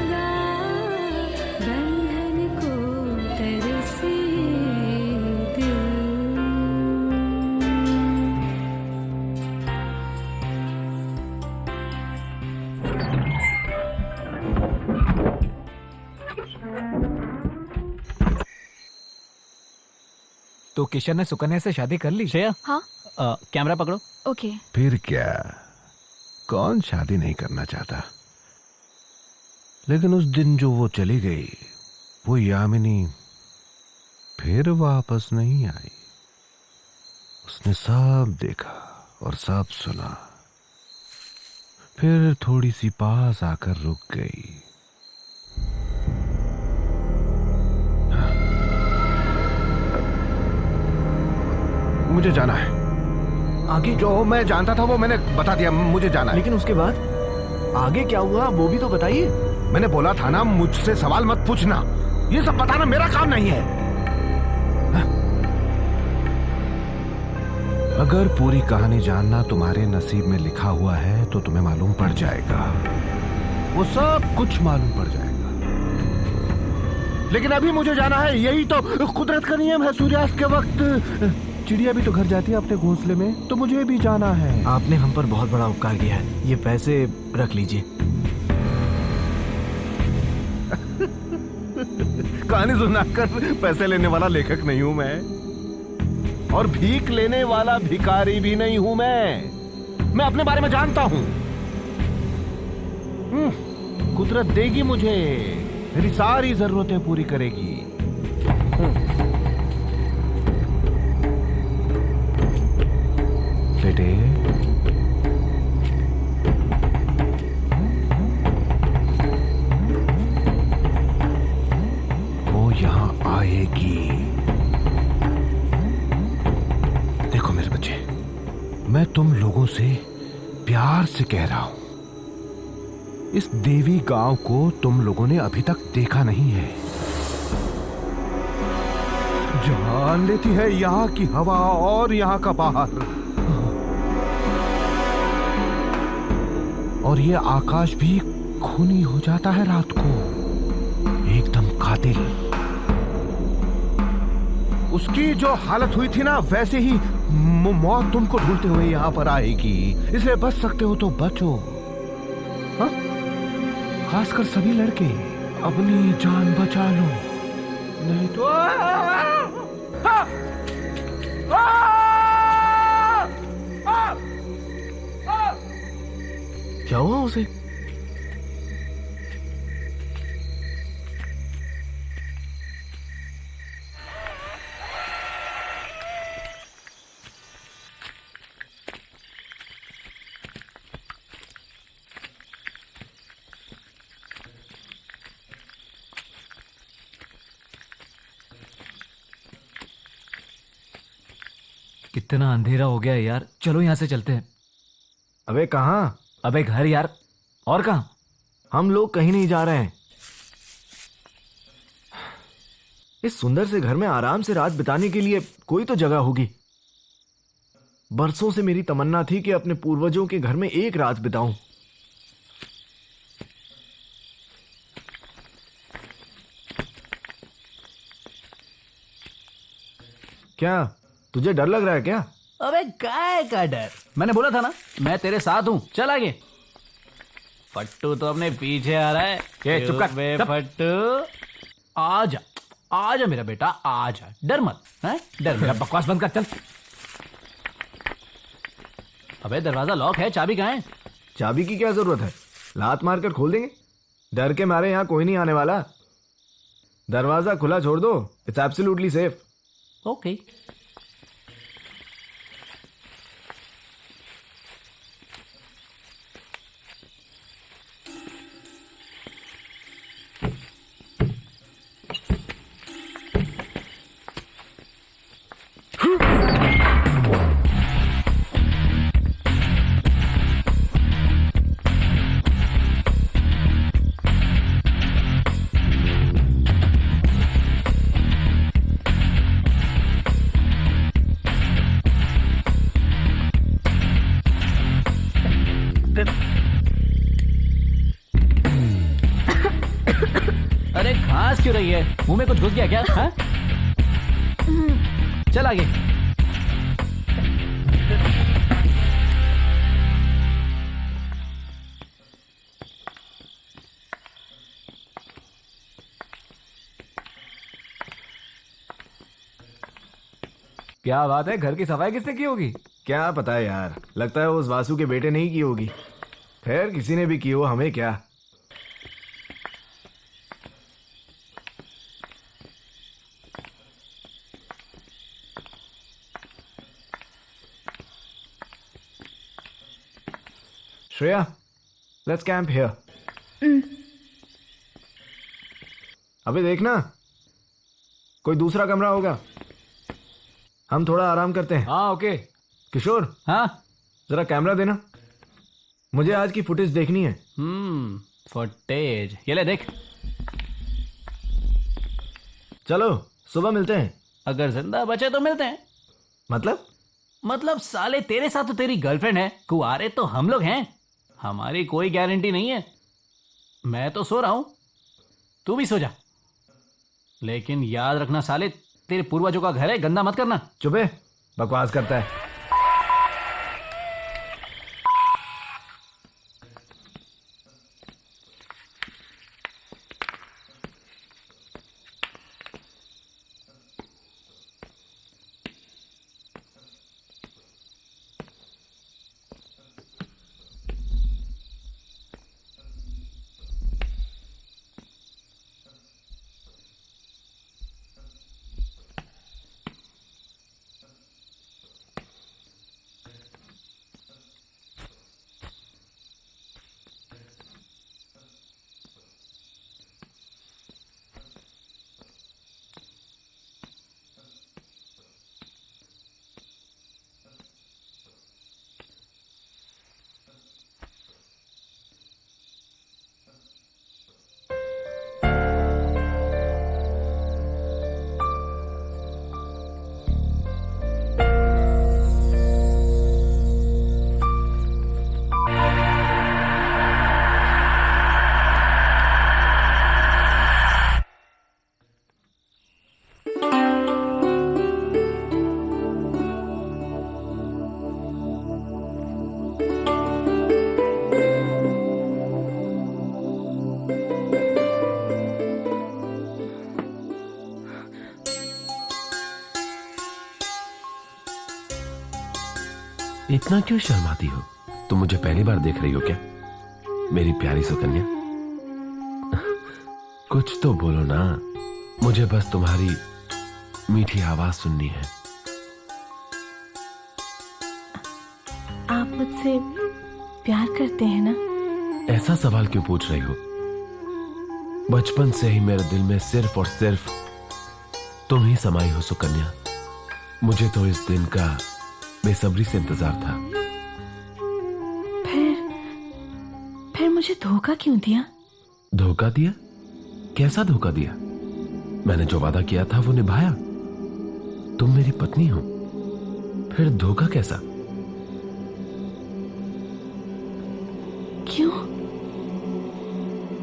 बंधन को तरसे दिल। तो किशन ने सुकन्या से शादी कर ली? श्रेया, हाँ कैमरा पकड़ो। ओके। फिर क्या, कौन शादी नहीं करना चाहता? लेकिन उस दिन जो वो चली गई, वो यामिनी फिर वापस नहीं आई। उसने सब देखा और सब सुना, फिर थोड़ी सी पास आकर रुक गई। मुझे जाना है आगे। जो मैं जानता था वो मैंने बता दिया, मुझे जाना है। लेकिन उसके बाद आगे क्या हुआ वो भी तो बताइए। मैंने बोला था ना, मुझसे सवाल मत पूछना, ये सब बताना मेरा काम नहीं है। अगर पूरी कहानी जानना तुम्हारे नसीब में लिखा हुआ है तो तुम्हें मालूम पड़ जाएगा, वो सब कुछ मालूम पड़ जाएगा। लेकिन अभी मुझे जाना है, यही तो कुदरत का नियम है। सूर्यास्त के वक्त चिड़िया भी तो घर जाती है अपने घोंसले में, तो मुझे भी जाना है। आपने हम पर बहुत बड़ा उपकार किया है, ये पैसे रख लीजिए। कहानी सुनाकर पैसे लेने वाला लेखक नहीं हूं मैं, और भीख लेने वाला भिखारी भी नहीं हूं मैं अपने बारे में जानता हूं। कुदरत देगी मुझे, मेरी सारी जरूरतें पूरी करेगी। बेटे, वो यहां आएगी। देखो मेरे बच्चे, मैं तुम लोगों से प्यार से कह रहा हूं, इस देवी गांव को तुम लोगों ने अभी तक देखा नहीं है। जान लेती है यहां की हवा और यहां का बाहर, और ये आकाश भी खूनी हो जाता है रात को, एकदम कातिल। उसकी जो हालत हुई थी ना, वैसे ही मौत तुमको ढूंढते हुए यहां पर आएगी। इसलिए बच सकते हो तो बचो। हाँ? खासकर सभी लड़के अपनी जान बचा लो, नहीं तो क्या हुआ उसे? कितना अंधेरा हो गया है यार, चलो यहाँ से चलते हैं। अबे कहाँ? अबे घर यार, और कहाँ? हम लोग कहीं नहीं जा रहे हैं। इस सुंदर से घर में आराम से रात बिताने के लिए कोई तो जगह होगी। बरसों से मेरी तमन्ना थी कि अपने पूर्वजों के घर में एक रात बिताऊं। क्या तुझे डर लग रहा है क्या? अबे काय का डर, मैंने बोला था ना मैं तेरे साथ हूँ। चल आगे। फट्टू तो अपने पीछे आ रहा है। चुप कर, बे चुप। फट्टू, आजा आजा मेरा बेटा, आजा, डर मत, हैं? डर मेरा मत। बकवास बंद कर, चल। अबे दरवाजा लॉक है, चाबी कहाँ है? चाबी की क्या जरूरत है, लात मारकर खोल देंगे। डर के मारे यहाँ कोई नहीं आने वाला। दरवाजा खुला छोड़ दो, इट्स एब्सोल्युटली सेफ। ओके। मुंह में कुछ घुस गया क्या? हाँ? चल आगे। क्या बात है, घर की सफाई किसने की होगी? क्या पता है यार, लगता है उस वासु के बेटे ने ही की होगी। खैर किसी ने भी की हो, हमें क्या। Shreya, let's camp here. अबे देखना, कोई दूसरा कमरा होगा, हम थोड़ा आराम करते हैं। हाँ ओके। किशोर, हाँ? जरा कैमरा देना, मुझे आज की फुटेज देखनी है। फुटेज ये ले देख। चलो सुबह मिलते हैं। अगर जिंदा बचे तो मिलते हैं। मतलब साले तेरे साथ तो तेरी गर्लफ्रेंड है, कुआरे तो हम लोग हैं, हमारी कोई गारंटी नहीं है। मैं तो सो रहा हूं, तू भी सो जा, लेकिन याद रखना साले, तेरे पूर्वजों का घर है, गंदा मत करना। चुप है, बकवास करता है। इतना क्यों शर्माती हो? तुम मुझे पहली बार देख रही हो क्या, मेरी प्यारी सुकन्या? कुछ तो बोलो ना, मुझे बस तुम्हारी मीठी आवाज सुननी है। आप मुझसे प्यार करते हैं ना? ऐसा सवाल क्यों पूछ रही हो? बचपन से ही मेरे दिल में सिर्फ और सिर्फ तुम ही समाई हो सुकन्या। मुझे तो इस दिन का बेसब्री से इंतजार था। फिर मुझे धोखा क्यों दिया? धोखा दिया? कैसा धोखा दिया? मैंने जो वादा किया था वो निभाया। तुम मेरी पत्नी हो, फिर धोखा कैसा? क्यों?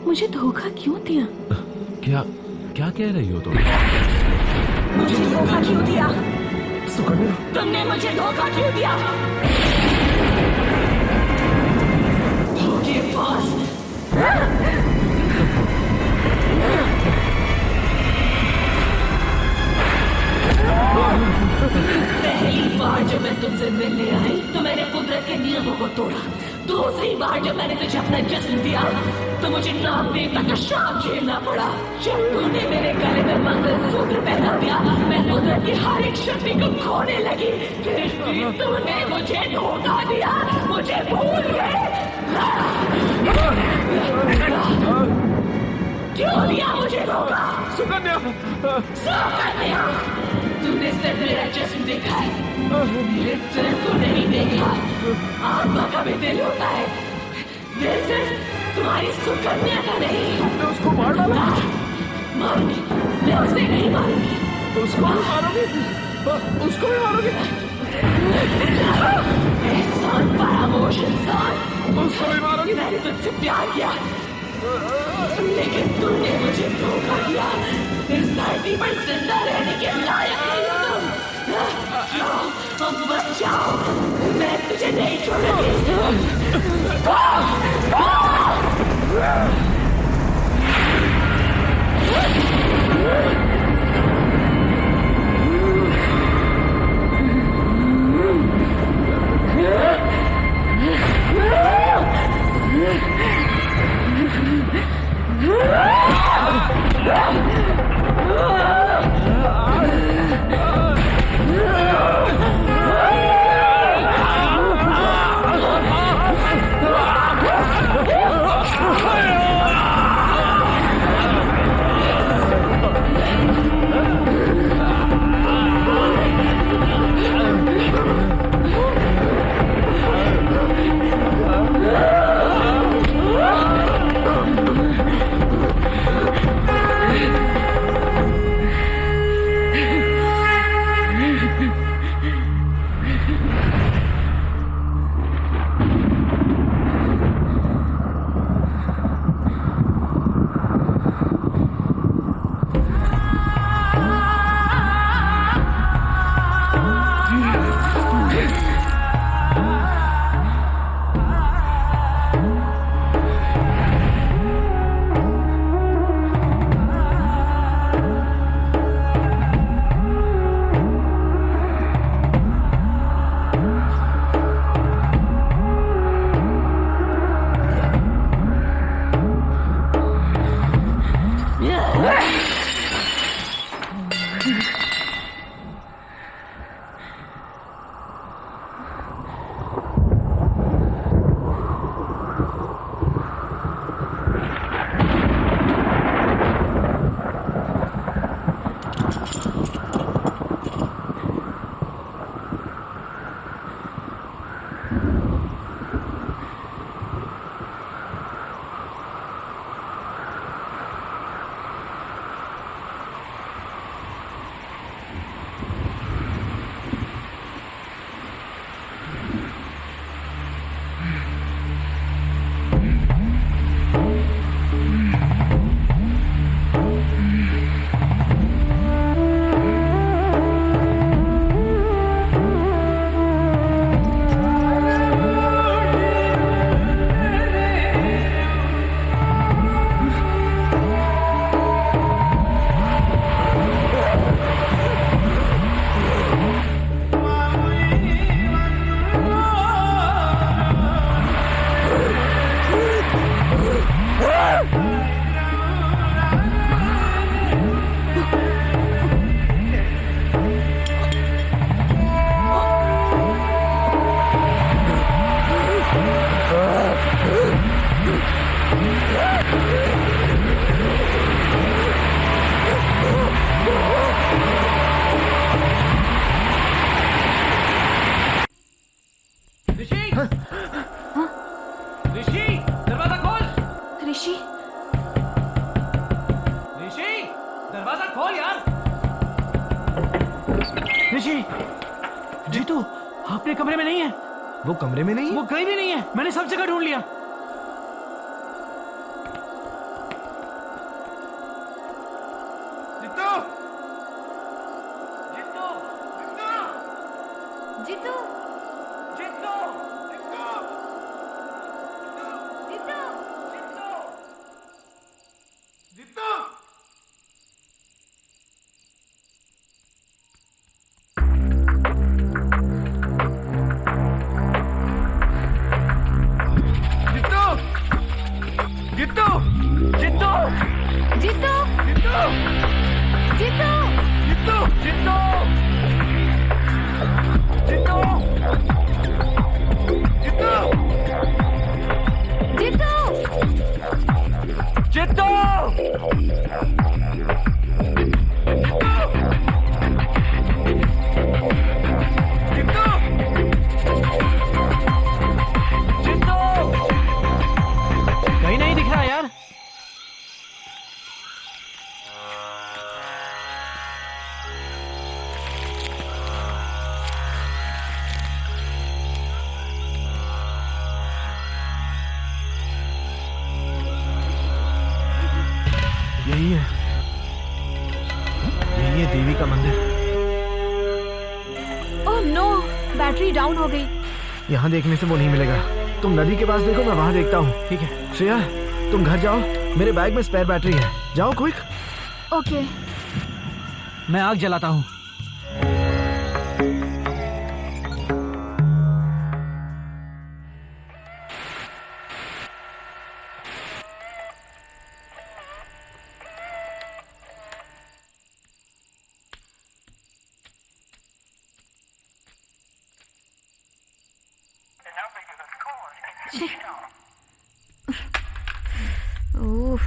मुझे धोखा क्यों दिया? क्या क्या कह रही हो तुम? मुझे धोखा क्यों दिया? सुकन्या, तुमने मुझे धोखा क्यों दिया? धोखेबाज! पहली बार जब मैं तुमसे मिलने आई तो मैंने कुदरत के नियमों को तोड़ा। दूसरी बार जब मैंने तुझे अपना जिस्म दिया तो मुझे नाग देवता का श्राप झेलना पड़ा। जब तूने मेरे गले में मंगलसूत्र पहना दिया, मैं कुदरत की हर एक शक्ति को खोने लगी। फिर भी तूने मुझे धोखा दिया, मुझे भूल गए। क्यों दिया मुझे धोखा? सुकन्या, सुकन्या, तूने सिर्फ मेरा जिस्म देखा है, मेरे दिल को नहीं देखा। आत्मा का भी दिल होता है, दिल सिर्फ तुम्हारी सुकन्या का नहीं। तुमने उसको मार डाला? मारूंगी, मैं उसे नहीं मारूंगी। उसको भी मारोगे? उसको भी मारोगे? एहसान फरामोश इंसान, उसको भी मारोगे? मैंने तुझसे प्यार किया, लेकिन तूने मुझे धोखा दिया। इस धरती पर जिंदा रहने के लायक नहीं हो तुम। अब बच जाओ, मैं तुझे नहीं छोड़ूंगी। जीतू, अपने कमरे में नहीं है। वो कमरे में नहीं है? वो कहीं भी नहीं है, मैंने सब जगह ढूंढ लिया। जीतू, जीतू, जीतू, जीतू, जीतू, जीतू, जीतू, जीतू। जीतू, जीतू, जीतू, जीतू, जीतू, जीतू, जीतू, जीतू, जीतू, कहीं नहीं दिख रहा यार। यही है, यही है देवी का मंदिर। ओह नो, बैटरी डाउन हो गई। यहाँ देखने से वो नहीं मिलेगा। तुम नदी के पास देखो, मैं वहां देखता हूँ। ठीक है श्रेया, तुम घर जाओ, मेरे बैग में स्पेयर बैटरी है। जाओ क्विक। ओके। मैं आग जलाता हूँ। Oh,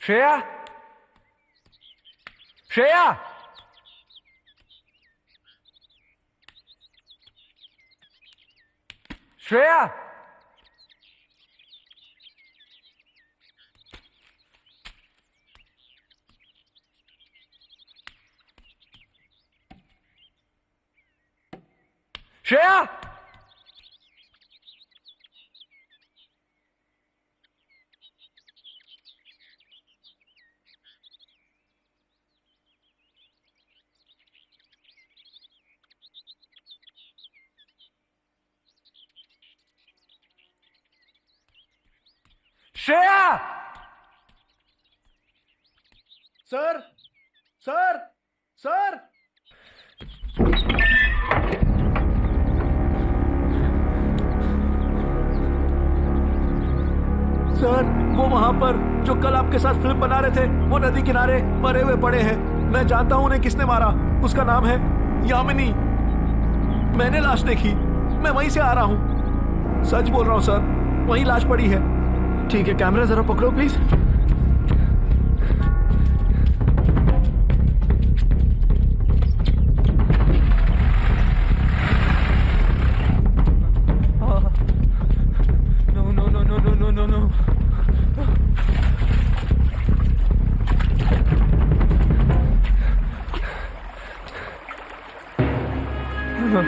Shreya, Shreya, Shreya, Shreya, Shreya! Sir, sir, sir! Sir, वो वहां पर जो कल आपके साथ फिल्म बना रहे थे, वो नदी किनारे मरे हुए पड़े हैं। मैं जानता हूं उन्हें किसने मारा। उसका नाम है यामिनी। मैंने लाश देखी, मैं वहीं से आ रहा हूं। सच बोल रहा हूं सर, वहीं लाश पड़ी है। ठीक है, कैमरा जरा पकड़ो प्लीज। No.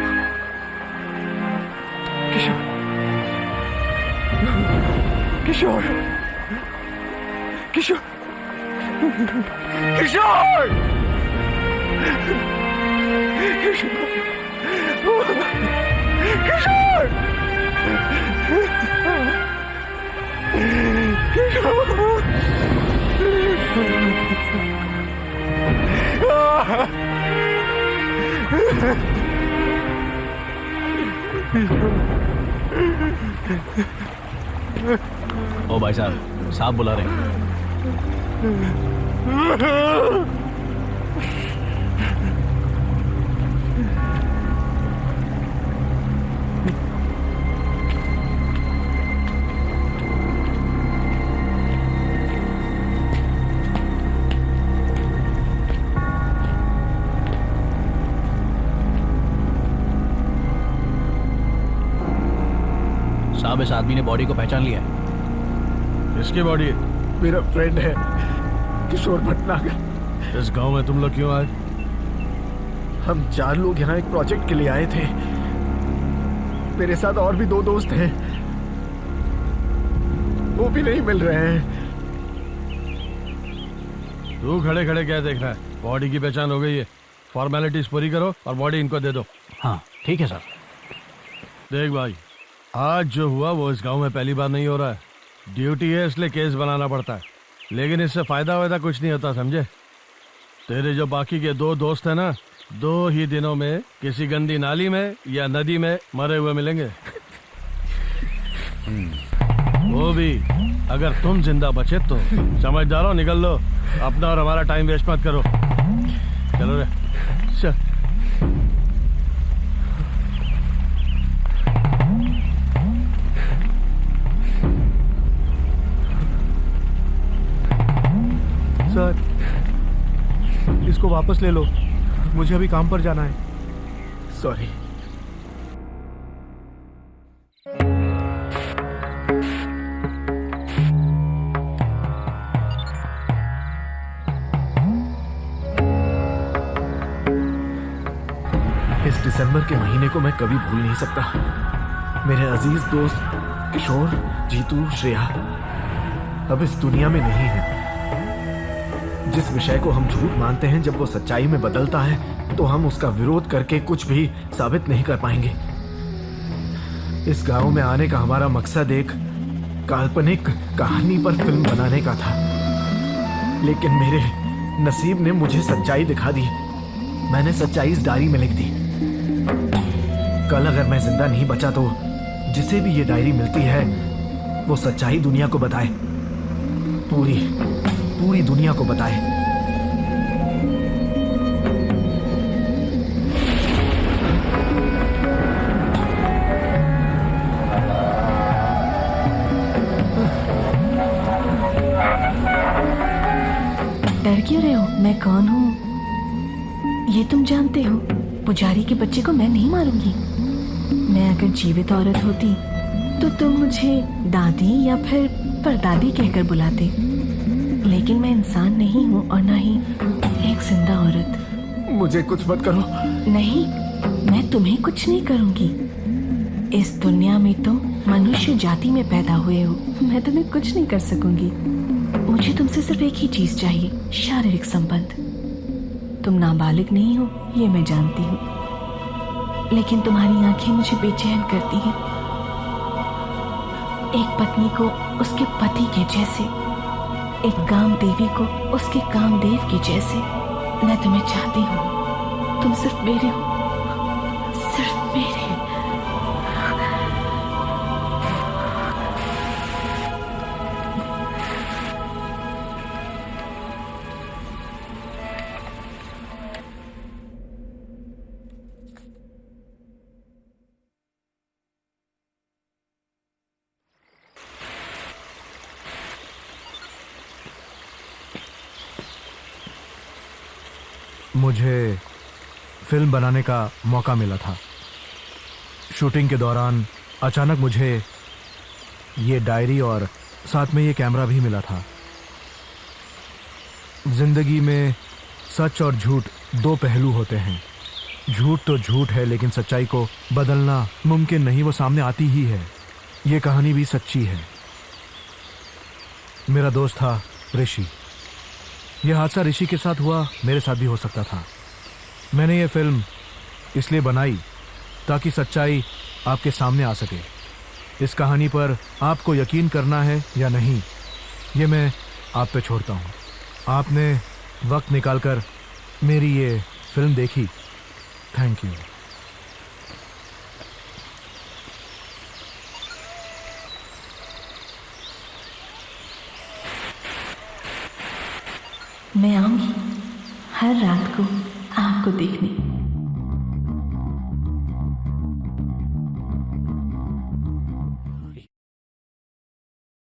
किशोर! किशोर! किशोर! किशोर! ओ भाई साहब बुला रहे हैं। साहब, इस आदमी ने बॉडी को पहचान लिया है। किसकी बॉडी है? मेरा फ्रेंड है किशोर भटनागर। इस गांव में तुम लोग क्यों आए? हम 4 लोग यहाँ एक प्रोजेक्ट के लिए आए थे। मेरे साथ और भी 2 दोस्त हैं, वो भी नहीं मिल रहे हैं। तू खड़े खड़े क्या देख रहा है? बॉडी की पहचान हो गई है, फॉर्मेलिटीज पूरी करो और बॉडी इनको दे दो। हाँ ठीक है सर। देख भाई, आज जो हुआ वो इस गांव में पहली बार नहीं हो रहा है। ड्यूटी है इसलिए केस बनाना पड़ता है, लेकिन इससे फायदा वायदा कुछ नहीं होता, समझे? तेरे जो बाकी के 2 दोस्त हैं ना, 2 ही दिनों में किसी गंदी नाली में या नदी में मरे हुए मिलेंगे। वो भी अगर तुम जिंदा बचे तो। समझदार हो, निकल लो, अपना और हमारा टाइम वेस्ट मत करो। चलो रे चल। सर, इसको वापस ले लो, मुझे अभी काम पर जाना है। सॉरी। इस दिसंबर के महीने को मैं कभी भूल नहीं सकता। मेरे अजीज दोस्त किशोर, जीतू, श्रेया अब इस दुनिया में नहीं है। जिस विषय को हम झूठ मानते हैं, जब वो सच्चाई में बदलता है तो हम उसका विरोध करके कुछ भी साबित नहीं कर पाएंगे। इस गांव में आने का हमारा मकसद एक काल्पनिक कहानी पर फिल्म बनाने का था, लेकिन मेरे नसीब ने मुझे सच्चाई दिखा दी। मैंने सच्चाई इस डायरी में लिख दी। कल अगर मैं जिंदा नहीं बचा तो जिसे भी ये डायरी मिलती है वो सच्चाई दुनिया को बताए, पूरी दुनिया को बताए। डर क्यों रहे हो? मैं कौन हूँ ये तुम जानते हो। पुजारी के बच्चे को मैं नहीं मारूंगी। मैं अगर जीवित औरत होती तो तुम मुझे दादी या फिर परदादी कहकर बुलाते, लेकिन मैं इंसान नहीं हूँ और ना ही एक जिंदा औरत। मुझे कुछ मत करो। नहीं, मैं तुम्हें कुछ नहीं करूंगी। इस दुनिया में तुम मनुष्य जाति में पैदा हुए हो, मैं तुम्हें कुछ नहीं कर सकूंगी। मुझे तुमसे सिर्फ एक ही चीज चाहिए, शारीरिक संबंध। तुम नाबालिग नहीं हो ये मैं जानती हूँ, लेकिन तुम्हारी आंखें मुझे बेचैन करती हैं। एक पत्नी को उसके पति के जैसे, एक कामदेवी को उसके कामदेव की जैसे। मैं तुम्हें चाहती हूँ, तुम सिर्फ मेरे हो, सिर्फ मेरे। मुझे फिल्म बनाने का मौका मिला था। शूटिंग के दौरान अचानक मुझे ये डायरी और साथ में ये कैमरा भी मिला था। जिंदगी में सच और झूठ दो पहलू होते हैं। झूठ तो झूठ है, लेकिन सच्चाई को बदलना मुमकिन नहीं, वो सामने आती ही है। ये कहानी भी सच्ची है। मेरा दोस्त था ऋषि। यह हादसा ऋषि के साथ हुआ, मेरे साथ भी हो सकता था। मैंने ये फिल्म इसलिए बनाई ताकि सच्चाई आपके सामने आ सके। इस कहानी पर आपको यकीन करना है या नहीं, ये मैं आप पे छोड़ता हूँ। आपने वक्त निकालकर मेरी ये फिल्म देखी, थैंक यू। मैं आऊंगी हर रात को आपको देखने।